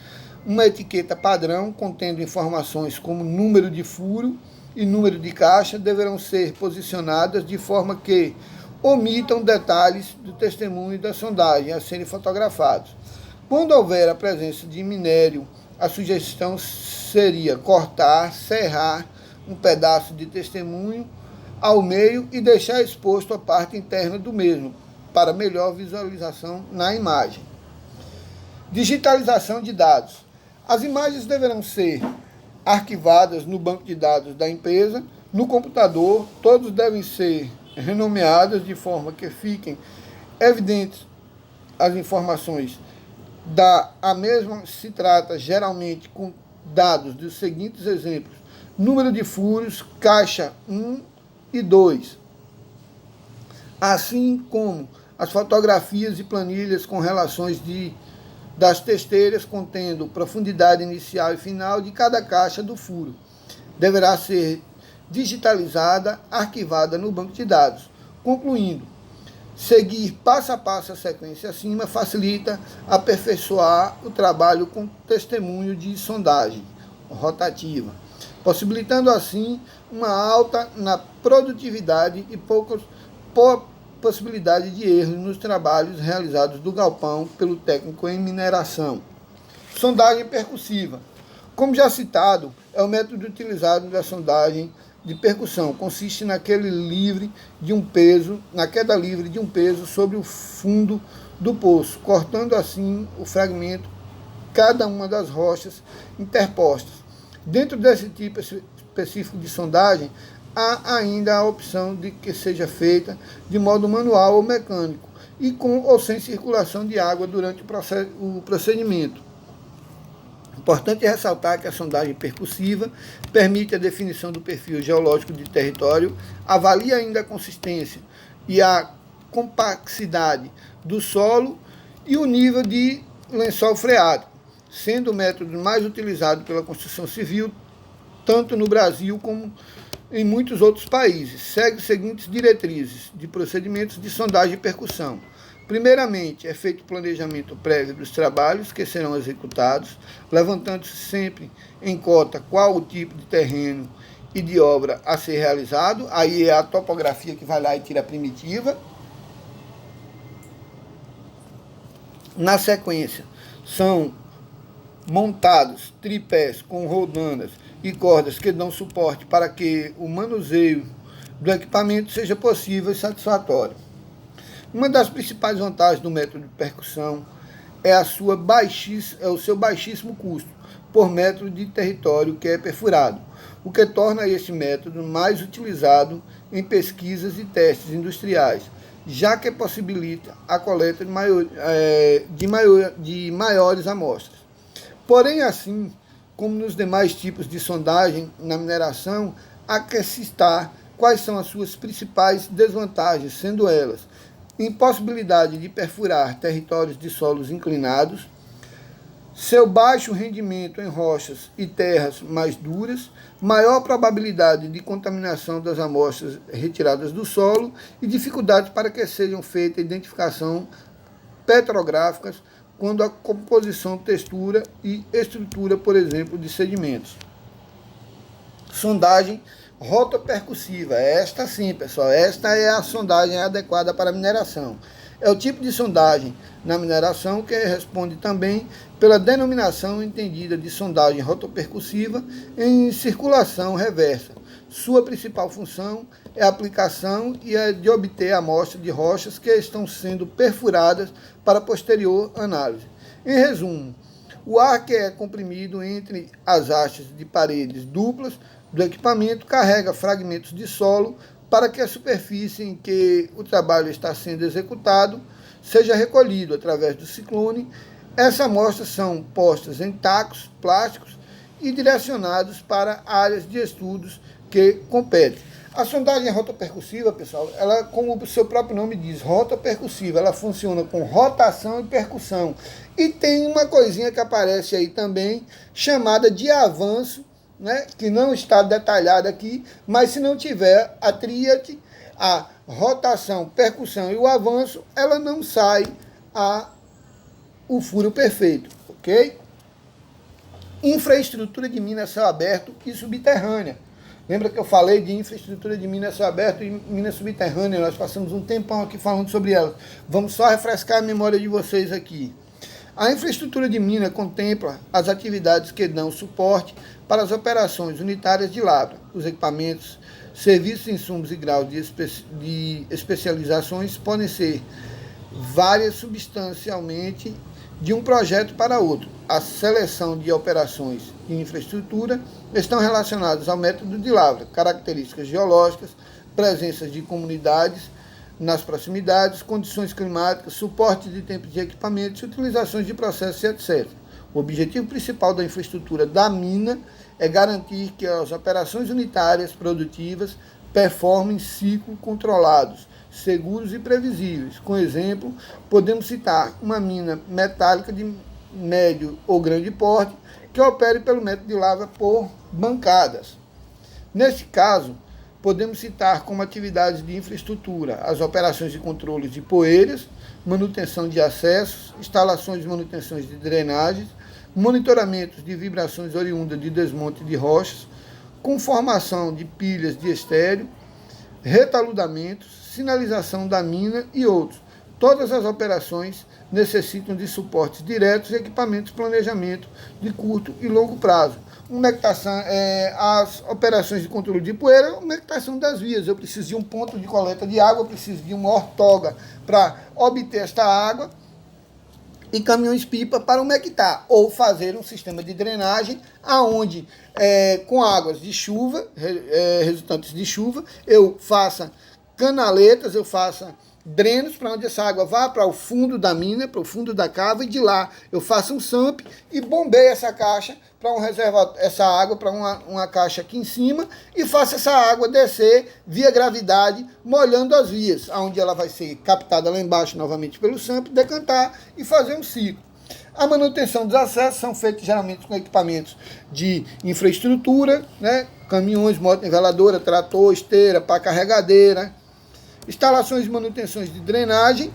uma etiqueta padrão contendo informações como número de furo e número de caixa deverão ser posicionadas de forma que omitam detalhes do testemunho da sondagem a serem fotografados. Quando houver a presença de minério, a sugestão seria cortar, serrar um pedaço de testemunho ao meio e deixar exposto a parte interna do mesmo, para melhor visualização na imagem. Digitalização de dados. As imagens deverão ser arquivadas no banco de dados da empresa, no computador, todos devem ser renomeados de forma que fiquem evidentes as informações a mesma se trata geralmente com dados dos seguintes exemplos: número de furos, caixa 1 e 2, assim como as fotografias e planilhas com relações das testeiras contendo profundidade inicial e final de cada caixa do furo. Deverá ser digitalizada, arquivada no banco de dados. Concluindo, seguir passo a passo a sequência acima facilita aperfeiçoar o trabalho com testemunho de sondagem rotativa, possibilitando assim uma alta na produtividade e pouca possibilidade de erros nos trabalhos realizados do galpão pelo técnico em mineração. Sondagem percussiva. Como já citado, é o método utilizado da sondagem de percussão. Consiste na queda livre de um peso sobre o fundo do poço, cortando assim o fragmento cada uma das rochas interpostas. Dentro desse tipo específico de sondagem, há ainda a opção de que seja feita de modo manual ou mecânico e com ou sem circulação de água durante o procedimento. Importante ressaltar que a sondagem percussiva permite a definição do perfil geológico de território, avalia ainda a consistência e a compacidade do solo e o nível de lençol freático, sendo o método mais utilizado pela construção civil, tanto no Brasil como em muitos outros países. Segue as seguintes diretrizes de procedimentos de sondagem e percussão. Primeiramente, é feito o planejamento prévio dos trabalhos que serão executados, levantando-se sempre em conta qual o tipo de terreno e de obra a ser realizado. Aí é a topografia que vai lá e tira a primitiva. Na sequência, são montados tripés com rodanas e cordas que dão suporte para que o manuseio do equipamento seja possível e satisfatório. Uma das principais vantagens do método de percussão é o seu baixíssimo custo por metro de território que é perfurado, o que torna esse método mais utilizado em pesquisas e testes industriais, já que possibilita a coleta de maiores amostras. Porém, assim como nos demais tipos de sondagem na mineração, há que citar quais são as suas principais desvantagens, sendo elas impossibilidade de perfurar territórios de solos inclinados, seu baixo rendimento em rochas e terras mais duras, maior probabilidade de contaminação das amostras retiradas do solo e dificuldades para que sejam feitas identificação petrográficas quando a composição, textura e estrutura, por exemplo, de sedimentos. Sondagem rotopercussiva. Esta sim, pessoal, esta é a sondagem adequada para a mineração. É o tipo de sondagem na mineração que responde também pela denominação entendida de sondagem rotopercussiva em circulação reversa. Sua principal função é a aplicação e a de obter amostras de rochas que estão sendo perfuradas para posterior análise. Em resumo, o ar que é comprimido entre as hastes de paredes duplas do equipamento carrega fragmentos de solo para que a superfície em que o trabalho está sendo executado seja recolhido através do ciclone. Essas amostras são postas em tacos plásticos e direcionados para áreas de estudos que competem. A sondagem rotopercussiva, pessoal, ela, como o seu próprio nome diz, rotopercussiva, ela funciona com rotação e percussão. E tem uma coisinha que aparece aí também, chamada de avanço, né, que não está detalhada aqui, mas se não tiver a tríade, a rotação, percussão e o avanço, ela não sai o furo perfeito, ok? Infraestrutura de mina a céu aberto e subterrânea. Lembra que eu falei de infraestrutura de mina a céu aberto e mina subterrânea? Nós passamos um tempão aqui falando sobre elas. Vamos só refrescar a memória de vocês aqui. A infraestrutura de mina contempla as atividades que dão suporte para as operações unitárias de lavra, os equipamentos, serviços, insumos e graus de especializações podem ser várias substancialmente de um projeto para outro. A seleção de operações de infraestrutura estão relacionadas ao método de lavra, características geológicas, presença de comunidades nas proximidades, condições climáticas, suporte de tempo de equipamentos, utilizações de processos, etc. O objetivo principal da infraestrutura da mina é garantir que as operações unitárias produtivas performem ciclos controlados, seguros e previsíveis. Com exemplo, podemos citar uma mina metálica de médio ou grande porte que opere pelo método de lavra por bancadas. Neste caso, podemos citar como atividades de infraestrutura as operações de controle de poeiras, manutenção de acessos, instalações de manutenções de drenagens, monitoramentos de vibrações oriundas de desmonte de rochas, conformação de pilhas de estéreo, retaludamentos, sinalização da mina e outros. Todas as operações necessitam de suportes diretos e equipamentos de planejamento de curto e longo prazo. As operações de controle de poeira, umectação das vias. Eu preciso de um ponto de coleta de água, eu preciso de uma ortoga para obter esta água e caminhões-pipa para umectar, ou fazer um sistema de drenagem aonde, com águas de chuva, resultantes de chuva, eu faça canaletas, eu faça drenos para onde essa água vá para o fundo da mina, para o fundo da cava, e de lá eu faço um sump e bombeio essa caixa para um reservatório, essa água para uma caixa aqui em cima, e faço essa água descer via gravidade, molhando as vias, onde ela vai ser captada lá embaixo novamente pelo sump, decantar e fazer um ciclo. A manutenção dos acessos são feitos geralmente com equipamentos de infraestrutura, né? Caminhões, moto niveladora, trator, esteira, pá carregadeira. Instalações de manutenções de drenagem,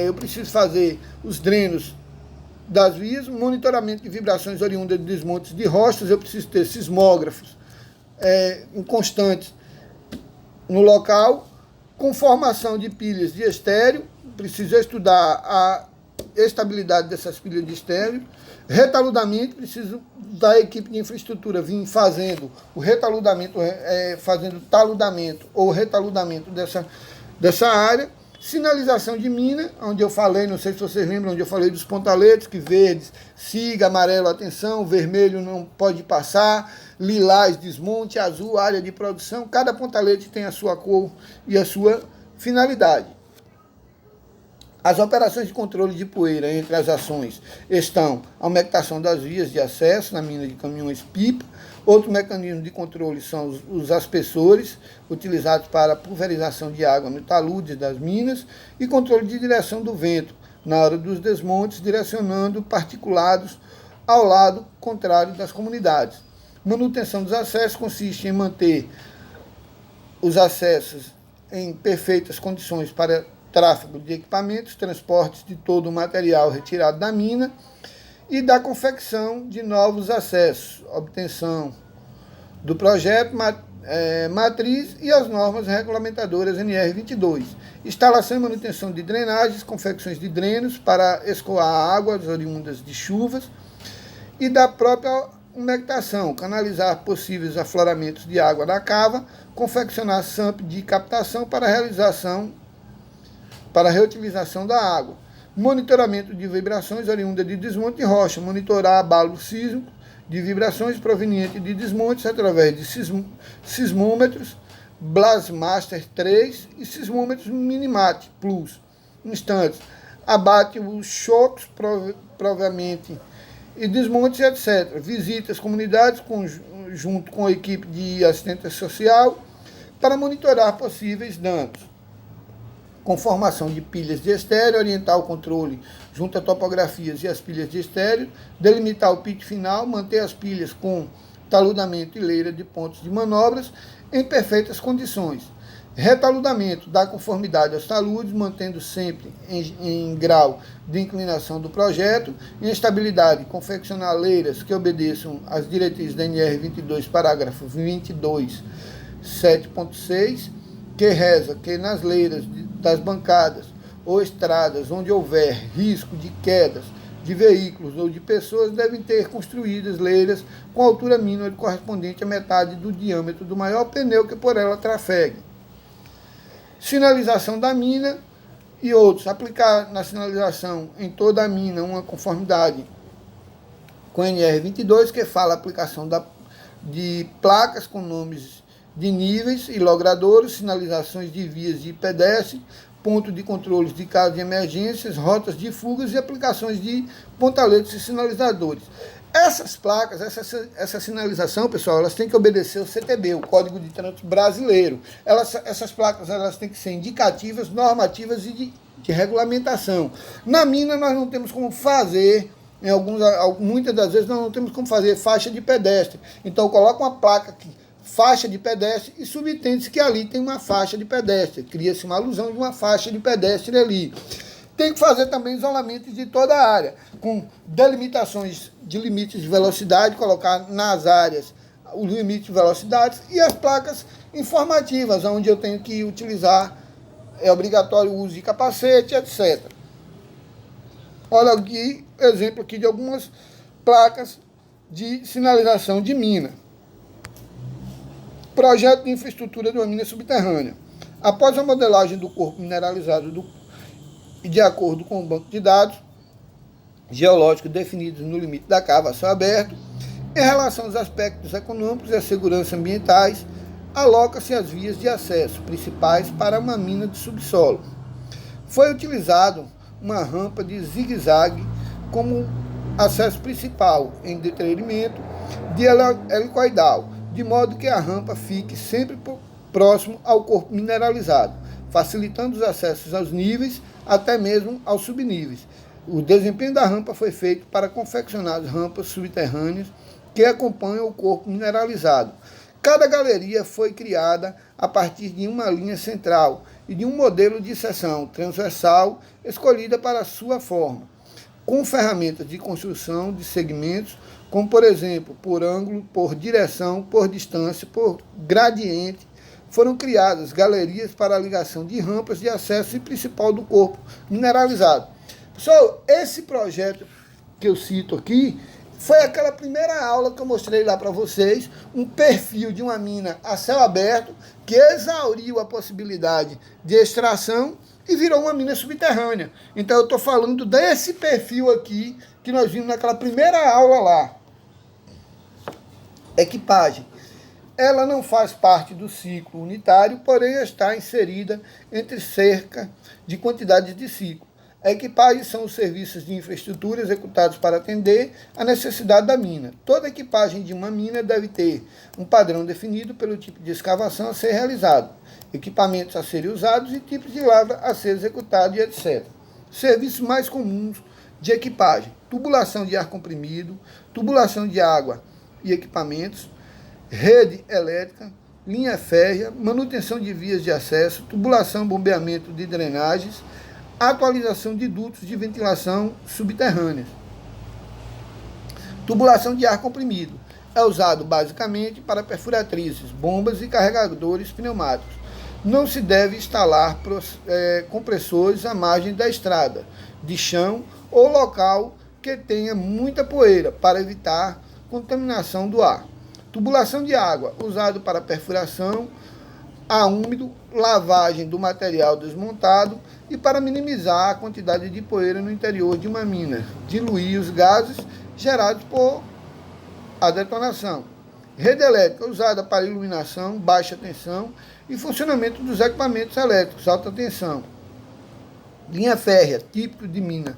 eu preciso fazer os drenos das vias, monitoramento de vibrações oriundas de desmontes de rochas, eu preciso ter sismógrafos inconstantes no local, com formação de pilhas de estéreo, precisa estudar a estabilidade dessas pilhas de estéreo, retaludamento, preciso da equipe de infraestrutura vir fazendo o retaludamento, fazendo taludamento ou retaludamento dessa área, sinalização de mina, onde eu falei, não sei se vocês lembram, onde eu falei dos pontaletes, que verdes, siga, amarelo, atenção, vermelho não pode passar, lilás, desmonte, azul, área de produção, cada pontalete tem a sua cor e a sua finalidade. As operações de controle de poeira entre as ações estão a umectação das vias de acesso na mina de caminhões-pipa. Outro mecanismo de controle são os aspersores, utilizados para pulverização de água no talude das minas, e controle de direção do vento, na hora dos desmontes, direcionando particulados ao lado contrário das comunidades. Manutenção dos acessos consiste em manter os acessos em perfeitas condições para tráfego de equipamentos, transportes de todo o material retirado da mina e da confecção de novos acessos, obtenção do projeto matriz e as normas regulamentadoras NR22, instalação e manutenção de drenagens, confecções de drenos para escoar águas oriundas de chuvas e da própria umectação, canalizar possíveis afloramentos de água da cava, confeccionar SAMP de captação para reutilização da água, monitoramento de vibrações oriundas de desmonte de rocha, monitorar abalo sísmico de vibrações provenientes de desmontes através de sismômetros Blastmaster 3 e sismômetros Minimat Plus, instantes, abate os choques provavelmente e desmontes, etc. Visita as comunidades junto com a equipe de assistência social para monitorar possíveis danos. Com formação de pilhas de estéreo, orientar o controle junto a topografias e as pilhas de estéreo, delimitar o pit final, manter as pilhas com taludamento e leira de pontos de manobras em perfeitas condições. Retaludamento, dar conformidade aos taludes, mantendo sempre em grau de inclinação do projeto. Instabilidade, confeccionar leiras que obedeçam às diretrizes da NR 22, parágrafo 22, 7.6, que reza que nas leiras das bancadas ou estradas onde houver risco de quedas de veículos ou de pessoas devem ter construídas leiras com altura mínima correspondente à metade do diâmetro do maior pneu que por ela trafegue. Sinalização da mina e outros. Aplicar na sinalização em toda a mina uma conformidade com NR22, que fala a aplicação de placas com nomes de níveis e logradouros, sinalizações de vias de pedestre, ponto de controles de caso de emergências, rotas de fugas e aplicações de pontaletes e sinalizadores. Essas placas, essa sinalização, pessoal, elas têm que obedecer ao CTB, o Código de Trânsito Brasileiro. Essas placas elas têm que ser indicativas, normativas e de regulamentação. Na mina, nós não temos como fazer, muitas das vezes, nós não temos como fazer faixa de pedestre. Então, coloca uma placa aqui, faixa de pedestre, e subentende-se que ali tem uma faixa de pedestre. Cria-se uma alusão de uma faixa de pedestre ali. Tem que fazer também isolamento de toda a área, com delimitações de limites de velocidade, colocar nas áreas os limites de velocidade e as placas informativas, onde eu tenho que utilizar, é obrigatório o uso de capacete, etc. Olha aqui, exemplo aqui de algumas placas de sinalização de mina. Projeto de infraestrutura de uma mina subterrânea. Após a modelagem do corpo mineralizado e de acordo com o banco de dados geológicos definidos no limite da cava a céu aberto, em relação aos aspectos econômicos e a segurança ambientais, aloca-se as vias de acesso principais para uma mina de subsolo. Foi utilizado uma rampa de zigue-zague como acesso principal em detrimento de helicoidal, de modo que a rampa fique sempre próximo ao corpo mineralizado, facilitando os acessos aos níveis, até mesmo aos subníveis. O desempenho da rampa foi feito para confeccionar as rampas subterrâneas que acompanham o corpo mineralizado. Cada galeria foi criada a partir de uma linha central e de um modelo de seção transversal escolhida para sua forma. com ferramentas de construção de segmentos, como, por exemplo, por ângulo, por direção, por distância, por gradiente. Foram criadas galerias para a ligação de rampas de acesso e principal do corpo mineralizado. Pessoal, esse projeto que eu cito aqui foi aquela primeira aula que eu mostrei lá para vocês, um perfil de uma mina a céu aberto que exauriu a possibilidade de extração e virou uma mina subterrânea. Então eu estou falando desse perfil aqui que nós vimos naquela primeira aula lá. Equipagem. Ela não faz parte do ciclo unitário, porém está inserida entre cerca de quantidades de ciclo. A equipagem são os serviços de infraestrutura executados para atender a necessidade da mina. Toda equipagem de uma mina deve ter um padrão definido pelo tipo de escavação a ser realizado, equipamentos a serem usados e tipos de lavra a ser executado e etc. Serviços mais comuns de equipagem: tubulação de ar comprimido, tubulação de água e equipamentos, rede elétrica, linha férrea, manutenção de vias de acesso, tubulação, bombeamento de drenagens, atualização de dutos de ventilação subterrâneas. Tubulação de ar comprimido é usado basicamente para perfuratrizes, bombas e carregadores pneumáticos. Não se deve instalar compressores à margem da estrada, de chão ou local que tenha muita poeira, para evitar contaminação do ar. Tubulação de água, usado para perfuração a úmido, lavagem do material desmontado e para minimizar a quantidade de poeira no interior de uma mina, diluir os gases gerados por a detonação. Rede elétrica, usada para iluminação, baixa tensão e funcionamento dos equipamentos elétricos, alta tensão. Linha férrea, típico de mina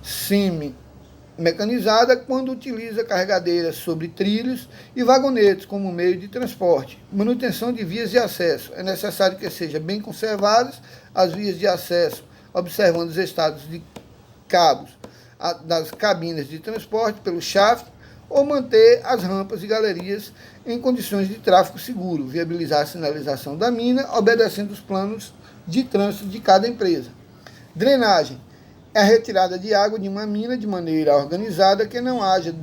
semi-mecanizada, quando utiliza carregadeiras sobre trilhos e vagonetes como meio de transporte. Manutenção de vias de acesso. É necessário que sejam bem conservadas as vias de acesso, observando os estados de cabos das cabines de transporte pelo shaft, ou manter as rampas e galerias em condições de tráfego seguro, viabilizar a sinalização da mina, obedecendo os planos de trânsito de cada empresa. Drenagem é a retirada de água de uma mina de maneira organizada, que não haja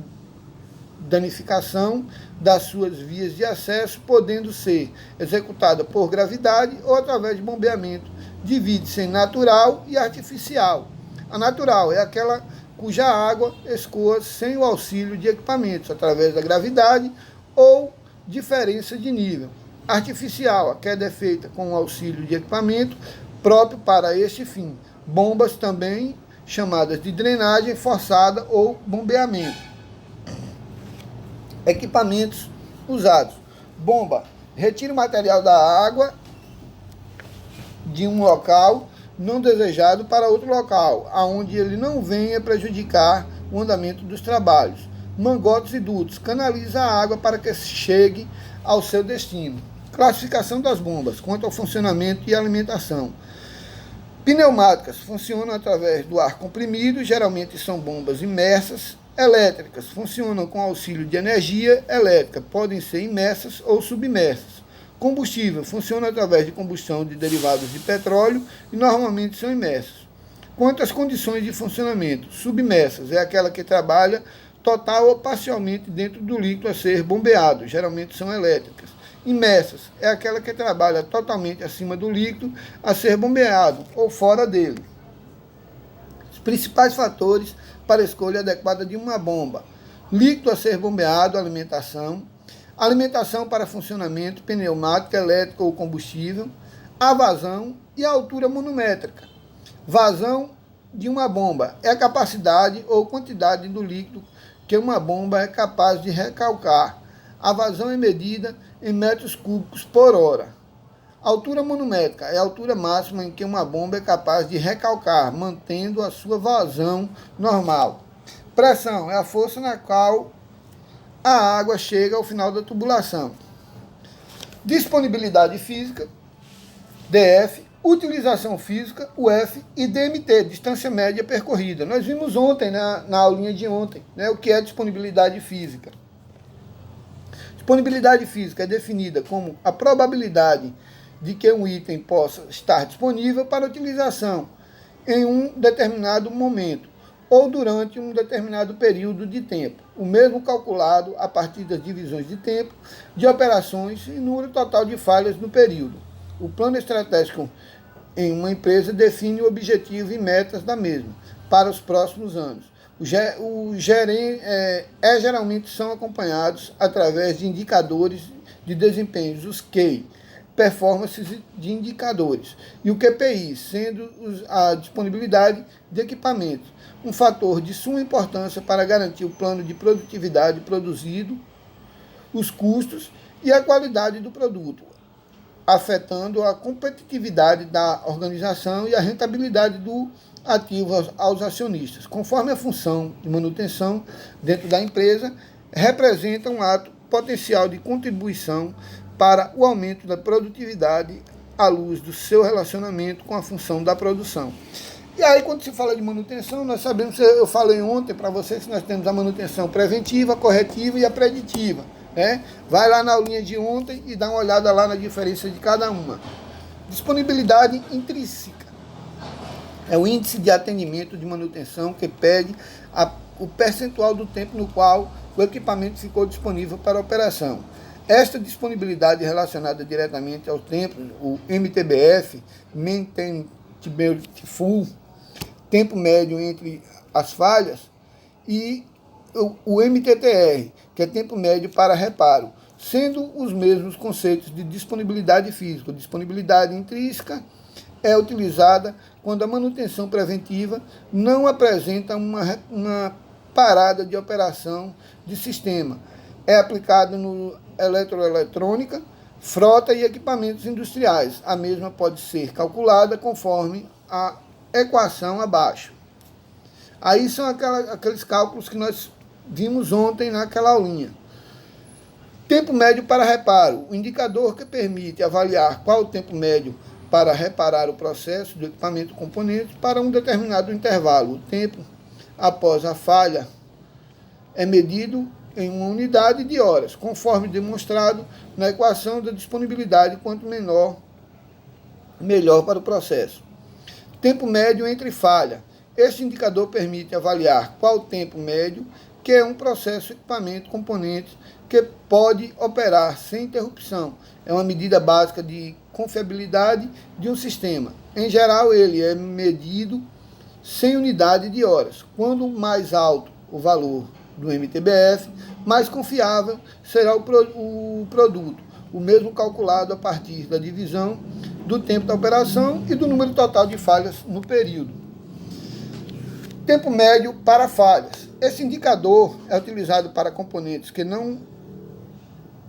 danificação das suas vias de acesso, podendo ser executada por gravidade ou através de bombeamento. Divide-se em natural e artificial. A natural é aquela cuja água escoa sem o auxílio de equipamentos, através da gravidade ou diferença de nível. Artificial, a queda é feita com o auxílio de equipamento próprio para este fim. Bombas também chamadas de drenagem forçada ou bombeamento. Equipamentos usados. Bomba: retira o material da água de um local não desejado para outro local, aonde ele não venha prejudicar o andamento dos trabalhos. Mangotes e dutos: canaliza a água para que chegue ao seu destino. Classificação das bombas quanto ao funcionamento e alimentação. Pneumáticas funcionam através do ar comprimido, geralmente são bombas imersas. Elétricas funcionam com auxílio de energia elétrica, podem ser imersas ou submersas. Combustível funciona através de combustão de derivados de petróleo e normalmente são imersas. Quanto às condições de funcionamento, submersas é aquela que trabalha total ou parcialmente dentro do líquido a ser bombeado, geralmente são elétricas. Imersas é aquela que trabalha totalmente acima do líquido a ser bombeado ou fora dele. Os principais fatores para a escolha adequada de uma bomba: líquido a ser bombeado, alimentação para funcionamento, pneumática, elétrica ou combustível, a vazão e a altura manométrica. Vazão de uma bomba é a capacidade ou quantidade do líquido que uma bomba é capaz de recalcar. A vazão é medida em metros cúbicos por hora. Altura manométrica é a altura máxima em que uma bomba é capaz de recalcar, mantendo a sua vazão normal. Pressão é a força na qual a água chega ao final da tubulação. Disponibilidade física, DF. Utilização física, UF. E DMT, distância média percorrida. Nós vimos ontem, na aulinha de ontem, o que é disponibilidade física. Disponibilidade física é definida como a probabilidade de que um item possa estar disponível para utilização em um determinado momento, ou durante um determinado período de tempo, o mesmo calculado a partir das divisões de tempo, de operações e número total de falhas no período. O plano estratégico em uma empresa define o objetivo e metas da mesma para os próximos anos. Geralmente são acompanhados através de indicadores de desempenho, os KEI, performances de indicadores, e o QPI, sendo a disponibilidade de equipamentos, um fator de suma importância para garantir o plano de produtividade produzido, os custos e a qualidade do produto, afetando a competitividade da organização e a rentabilidade do ativo aos acionistas. Conforme a função de manutenção dentro da empresa, representa um ato potencial de contribuição para o aumento da produtividade à luz do seu relacionamento com a função da produção. E aí, quando se fala de manutenção, nós sabemos, eu falei ontem para vocês que nós temos a manutenção preventiva, corretiva e a preditiva. Vai lá na aulinha de ontem e dá uma olhada lá na diferença de cada uma. Disponibilidade intrínseca é o índice de atendimento de manutenção que pede o percentual do tempo no qual o equipamento ficou disponível para a operação. Esta disponibilidade relacionada diretamente ao tempo, o MTBF, Maintenance Full, tempo médio entre as falhas, e o MTTR, que é tempo médio para reparo, sendo os mesmos conceitos de disponibilidade física. Disponibilidade intrínseca é utilizada quando a manutenção preventiva não apresenta uma parada de operação de sistema. É aplicado no eletroeletrônica, frota e equipamentos industriais. A mesma pode ser calculada conforme a equação abaixo. Aí são aqueles cálculos que nós vimos ontem naquela aulinha. Tempo médio para reparo. O indicador que permite avaliar qual o tempo médio para reparar o processo do equipamento componente para um determinado intervalo. O tempo após a falha é medido em uma unidade de horas, conforme demonstrado na equação da disponibilidade, quanto menor, melhor para o processo. Tempo médio entre falha. Este indicador permite avaliar qual o tempo médio que é um processo, equipamento, componentes que pode operar sem interrupção. É uma medida básica de confiabilidade de um sistema. Em geral, ele é medido sem unidade de horas. Quando mais alto o valor do MTBF, mais confiável será o produto, o mesmo calculado a partir da divisão do tempo da operação e do número total de falhas no período. Tempo médio para falhas. Esse indicador é utilizado para componentes que não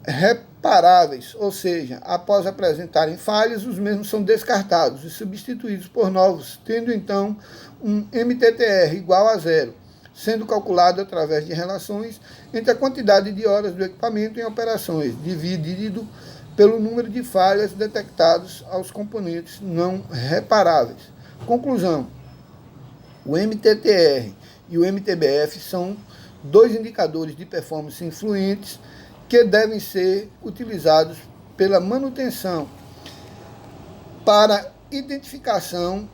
reparáveis, ou seja, após apresentarem falhas, os mesmos são descartados e substituídos por novos, tendo então um MTTR igual a 0, sendo calculado através de relações entre a quantidade de horas do equipamento em operações, dividido pelo número de falhas detectados aos componentes não reparáveis. Conclusão: o MTTR e o MTBF são dois indicadores de performance influentes que devem ser utilizados pela manutenção para identificação,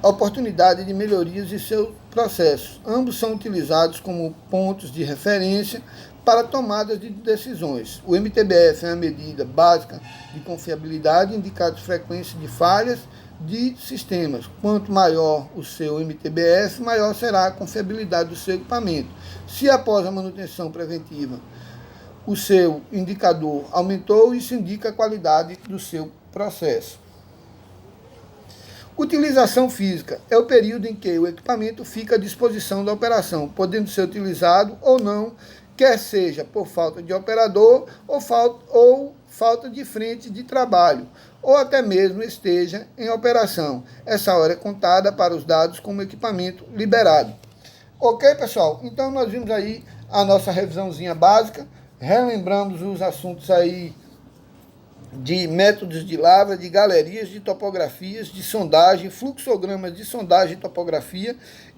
oportunidade de melhorias de seus processos. Ambos são utilizados como pontos de referência para tomadas de decisões. O MTBF é a medida básica de confiabilidade, indicando frequência de falhas de sistemas. Quanto maior o seu MTBF, maior será a confiabilidade do seu equipamento. Se após a manutenção preventiva o seu indicador aumentou, isso indica a qualidade do seu processo. Utilização física é o período em que o equipamento fica à disposição da operação, podendo ser utilizado ou não, quer seja por falta de operador ou falta de frente de trabalho, ou até mesmo esteja em operação. Essa hora é contada para os dados como equipamento liberado. Ok, pessoal? Então nós vimos aí a nossa revisãozinha básica, relembramos os assuntos aí de métodos de lavra, de galerias, de topografias, de sondagem, fluxogramas de sondagem e topografia,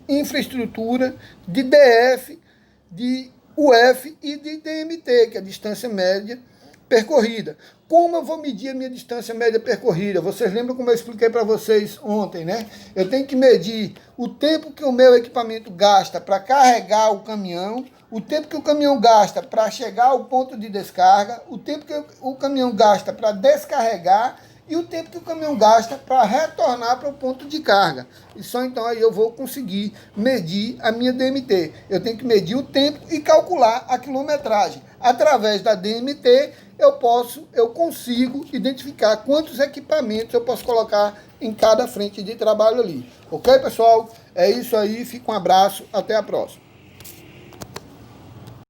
infraestrutura, de DF, de UF e de DMT, que é a distância média percorrida. Como eu vou medir a minha distância média percorrida? Vocês lembram como eu expliquei para vocês ontem, né? Eu tenho que medir o tempo que o meu equipamento gasta para carregar o caminhão, o tempo que o caminhão gasta para chegar ao ponto de descarga, o tempo que o caminhão gasta para descarregar e o tempo que o caminhão gasta para retornar para o ponto de carga. E só então aí eu vou conseguir medir a minha DMT. Eu tenho que medir o tempo e calcular a quilometragem. Através da DMT, eu consigo identificar quantos equipamentos eu posso colocar em cada frente de trabalho ali. Ok, pessoal? É isso aí. Fica um abraço. Até a próxima.